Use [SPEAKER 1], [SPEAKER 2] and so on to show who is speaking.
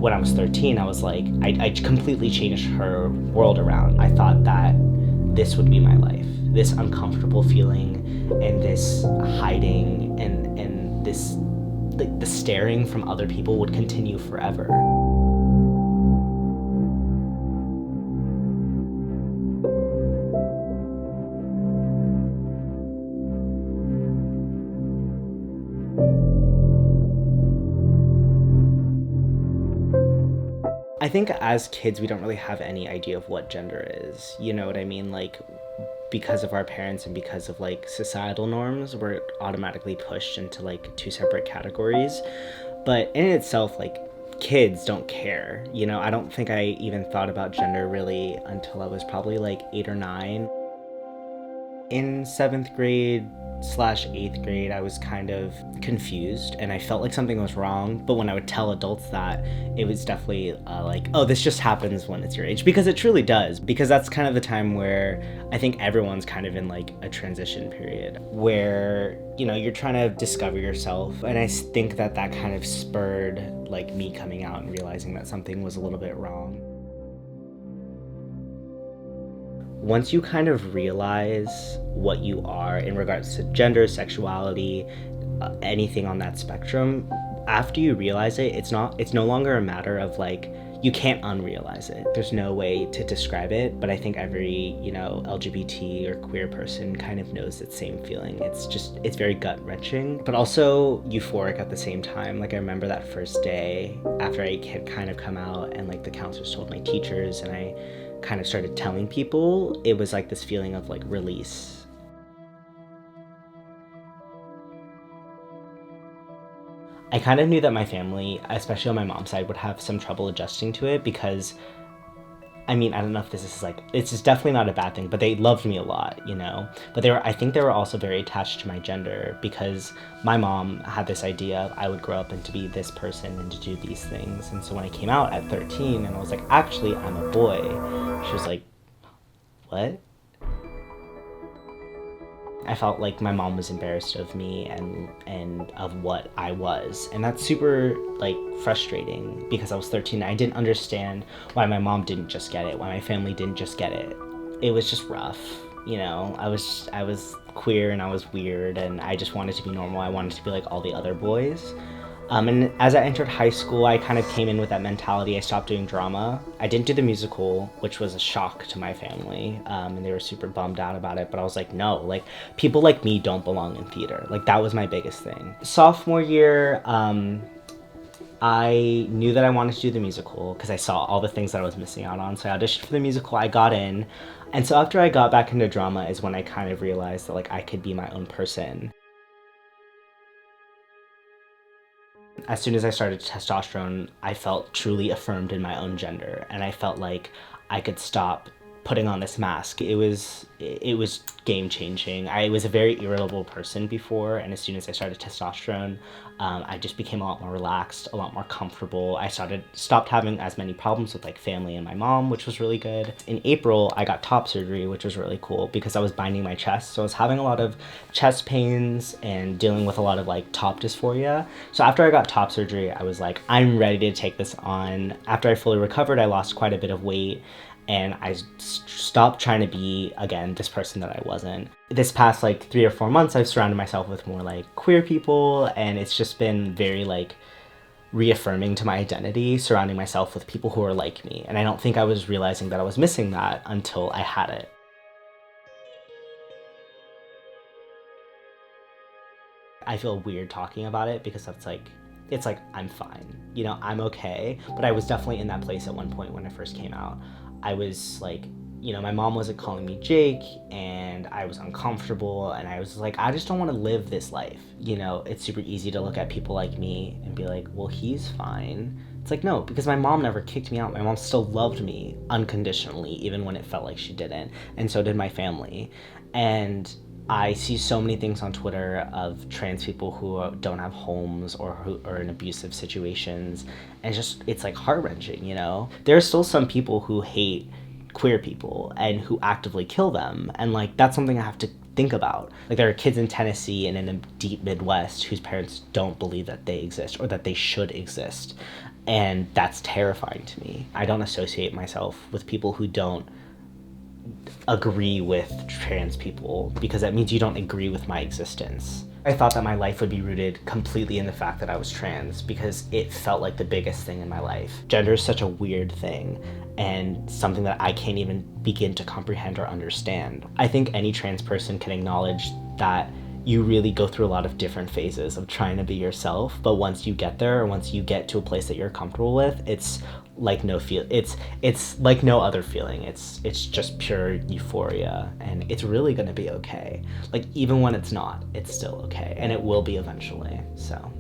[SPEAKER 1] when I was 13, I was like, I completely changed her world around. I thought that this would be my life. This uncomfortable feeling and this hiding and this, like, the staring from other people would continue forever. I think as kids, we don't really have any idea of what gender is. You know what I mean? Like, because of our parents and because of like societal norms, we're automatically pushed into like two separate categories. But in itself, like, kids don't care. You know, I don't think I even thought about gender really until I was probably like 8 or 9. In 7th grade/8th grade, I was kind of confused and I felt like something was wrong. But when I would tell adults that, it was definitely like, oh, this just happens when it's your age. Because it truly does. Because that's kind of the time where I think everyone's kind of in like a transition period where, you know, you're trying to discover yourself. And I think that that kind of spurred like me coming out and realizing that something was a little bit wrong. Once you kind of realize what you are in regards to gender, sexuality, anything on that spectrum, after you realize it, it's no longer a matter of like, you can't unrealize it. There's no way to describe it, but I think every, you know, LGBT or queer person kind of knows that same feeling. It's very gut-wrenching, but also euphoric at the same time. Like, I remember that first day after I had kind of come out and like the counselors told my teachers and I kind of started telling people, it was like this feeling of like release. I kind of knew that my family, especially on my mom's side, would have some trouble adjusting to it because, I mean, I don't know if this is like, it's just definitely not a bad thing, but they loved me a lot, you know? But I think they were also very attached to my gender because my mom had this idea of I would grow up and to be this person and to do these things. And so when I came out at 13 and I was like, actually, I'm a boy, she was like, what? I felt like my mom was embarrassed of me and of what I was. And that's super like frustrating because I was 13. I didn't understand why my mom didn't just get it, why my family didn't just get it. It was just rough, you know. I was queer and I was weird and I just wanted to be normal. I wanted to be like all the other boys. And as I entered high school, I kind of came in with that mentality. I stopped doing drama. I didn't do the musical, which was a shock to my family, and they were super bummed out about it. But I was like, no, like, people like me don't belong in theater. Like, that was my biggest thing. Sophomore year, I knew that I wanted to do the musical because I saw all the things that I was missing out on. So I auditioned for the musical, I got in. And so after I got back into drama is when I kind of realized that, like, I could be my own person. As soon as I started testosterone, I felt truly affirmed in my own gender, and I felt like I could stop putting on this mask. It was game changing. I was a very irritable person before, and as soon as I started testosterone, I just became a lot more relaxed, a lot more comfortable. I stopped having as many problems with like family and my mom, which was really good. In April, I got top surgery, which was really cool because I was binding my chest. So I was having a lot of chest pains and dealing with a lot of like top dysphoria. So after I got top surgery, I was like, I'm ready to take this on. After I fully recovered, I lost quite a bit of weight. And I stopped trying to be, again, this person that I wasn't. This past like 3 or 4 months, I've surrounded myself with more like queer people, and it's just been very like reaffirming to my identity, surrounding myself with people who are like me. And I don't think I was realizing that I was missing that until I had it. I feel weird talking about it because it's like I'm fine, you know, I'm okay. But I was definitely in that place at one point when I first came out. I was like, you know, my mom wasn't calling me Jake and I was uncomfortable and I was like, I just don't want to live this life. You know, it's super easy to look at people like me and be like, well, he's fine. It's like, no, because my mom never kicked me out. My mom still loved me unconditionally, even when it felt like she didn't. And so did my family. And I see so many things on Twitter of trans people who don't have homes or who are in abusive situations. And it's like heart-wrenching, you know? There are still some people who hate queer people and who actively kill them. And like, that's something I have to think about. Like, there are kids in Tennessee and in the deep Midwest whose parents don't believe that they exist or that they should exist. And that's terrifying to me. I don't associate myself with people who don't agree with trans people, because that means you don't agree with my existence. I thought that my life would be rooted completely in the fact that I was trans, because it felt like the biggest thing in my life. Gender is such a weird thing and something that I can't even begin to comprehend or understand. I think any trans person can acknowledge that you really go through a lot of different phases of trying to be yourself, but once you get there, or once you get to a place that you're comfortable with, it's like it's like no other feeling. It's just pure euphoria, and it's really gonna be okay. Like, even when it's not, it's still okay, and it will be eventually. So